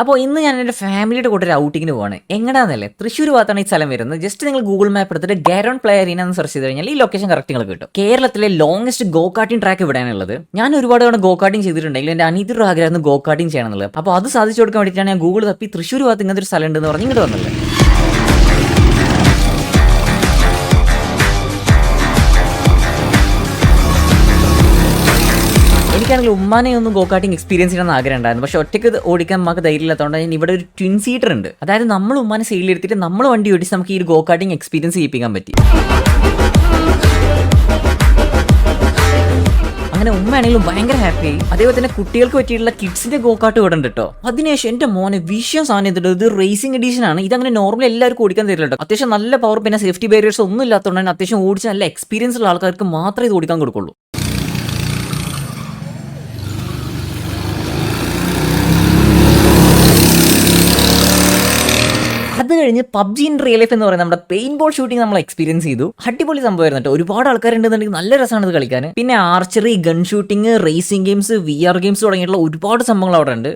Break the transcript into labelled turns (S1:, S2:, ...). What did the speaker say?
S1: അപ്പോൾ ഇന്ന് ഞാൻ എൻ്റെ ഫാമിലിയുടെ കൂടെ ഒരു ഔട്ടിങ്ങിന് പോവാണ്. എങ്ങനെയാണെന്നല്ലേ, തൃശ്ശൂർ ഭാഗത്താണ് ഈ സ്ഥലം വരുന്നത്. ജസ്റ്റ് നിങ്ങൾ ഗൂഗിൾ മാപ്പ് എടുത്തിട്ട് ഗാരോൺ പ്ലേ അരീന എന്ന് സെർച്ച് ചെയ്ത് കഴിഞ്ഞാൽ ഈ ലൊക്കേഷൻ കറക്റ്റ് നിങ്ങൾക്ക് കിട്ടും. കേരളത്തിലെ ലോങ്സ്റ്റ് ഗോ കാർട്ടിംഗ് ട്രാക്ക് ഇവിടെയാണുള്ളത്. ഞാൻ ഒരുപാട് തവണ ഗോ കാർട്ടിംഗ് ചെയ്തിട്ടുണ്ടെങ്കിൽ എൻ്റെ അനിയത്തിയുടെ ആഗ്രഹം ഗോ കാർട്ടിംഗ് ചെയ്യണം എന്നുള്ളത്. അപ്പോൾ അത് സാധിച്ചു കൊടുക്കാൻ വേണ്ടിയിട്ടാണ് ഞാൻ ഗൂഗിൾ തപ്പി തൃശ്ശൂർ ഭാഗത്ത് ഇങ്ങനത്തെ ഒരു സ്ഥലം ഉണ്ടെന്ന് പറഞ്ഞ് ഇങ്ങോട്ട് വന്നത്. എനിക്കാണെങ്കിൽ ഉമ്മാനെ ഒന്നും ഗോ കാർട്ടിംഗ് എക്സ്പീരിയൻസ് ചെയ്യണമെന്ന് ആഗ്രഹം ഉണ്ടായിരുന്നു. പക്ഷെ ഒറ്റയ്ക്ക് ഓടിക്കാൻ നമുക്ക് ധൈര്യമില്ലാത്തതുകൊണ്ട് ഞാൻ ഇവിടെ ഒരു ട്വിൻ സീറ്റർ ഉണ്ട്. അതായത് നമ്മൾ ഉമ്മാനെ സൈഡിലെടുത്തിട്ട് നമ്മൾ വണ്ടി ഓടിച്ച് നമുക്ക് ഈ ഒരു ഗോ കാർട്ടിംഗ് എക്സ്പീരിയൻസ് ചെയ്യിപ്പിക്കാൻ പറ്റി. അങ്ങനെ ഉമ്മയാണെങ്കിലും ഭയങ്കര ഹാപ്പിയായി. അതേപോലെ തന്നെ കുട്ടികൾക്ക് പറ്റിയിട്ടുള്ള കിഡ്സിന്റെ ഗോ കാർട്ട് ഇവിടെ ഉണ്ട് കേട്ടോ. അതിനുശേഷം എന്റെ മോനെ വിഷയം സാധനം ചെയ്തിട്ട് ഇത് റേസിംഗ് എഡീഷൻ ആണ്. ഇതങ്ങനെ നോർമലി എല്ലാവർക്കും ഓടിക്കാൻ തരില്ല കേട്ടോ. അത്യാവശ്യം നല്ല പവർ, പിന്നെ സേഫ്റ്റി ബാരിയേഴ്സ് ഒന്നും ഇല്ലാത്തതുകൊണ്ട് അത്യാവശ്യം ഓടിച്ച് നല്ല എക്സ്പീരിയൻസ് ഉള്ള ആൾക്കാർക്ക് മാത്രമേ ഇത് ഓടിക്കാൻ കൊടുക്കുള്ളൂ. അത് കഴിഞ്ഞ് പബ്ജി ഇൻ റിയൽ ലൈഫ് എന്ന് പറയുന്ന നമ്മുടെ പെയിന്റ് ബോൾ ഷൂട്ടിംഗ് നമ്മൾ എക്സ്പീരിയൻസ് ചെയ്തു. അടിപൊളി സംഭവമായിരുന്നു കേട്ടോ. ഒരുപാട് ആൾക്കാരുണ്ടെന്നുണ്ടെങ്കിൽ നല്ല രസമാണ് ഇത് കളിക്കാൻ. പിന്നെ archery, gun shooting, racing games, VR games തുടങ്ങിയിട്ടുള്ള ഒരുപാട് സംഭവങ്ങൾ അവിടെ ഉണ്ട്.